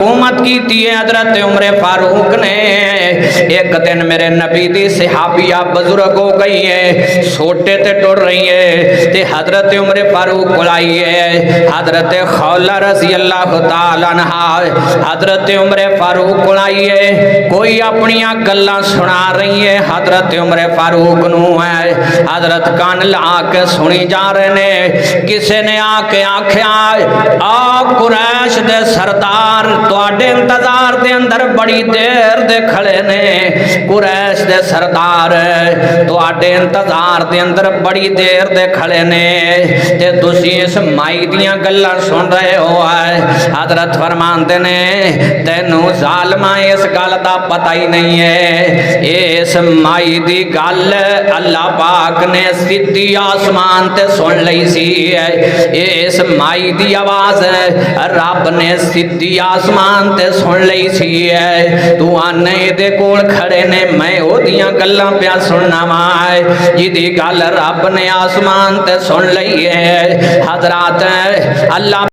हुकूमत की हजरत उमर फारूक ने। एक दिन मेरे नबी दी सहाबिया बुजुर्ग हो गई है, सोटे ते टुर रही है, ते हजरत उमर फारूक को आई है। हजरत खौला रज़ी अल्लाह तआला अन्हा हजरत उमर फारूक को आई है, कोई अपनी गल्लां सुना रही है। हजरत उमर फारूक नू है हजरत कान ला के सुनी जा रहे ने। किसी ने आके आख्या, आ कुरैश दे सरदार तुहाडे इंतजार दे अंदर बड़ी देर दे खड़े ने। कुरैश दे सरदार तुहाडे इंतजार दे अंदर बड़ी देर दे खड़े ने, ते तुसी इस माई दियां गल्लां सुन रहे हो। हजरत फरमांदे ने, तैनू जालमा इस गल दा पता ही नहीं है। इस माई दी गल अल्लाह पाक ने सीधी आसमान ते सुन लई सी। इस माई दी आवाज रब ने सीधी आसमान ते सुन लई सी। तू आने दे कोल खड़े ने, मैं ओदियां गल्लां पिया सुनना वा जिदी गल रब ने आसमान ते सुन लई है। हजरात अल्लाह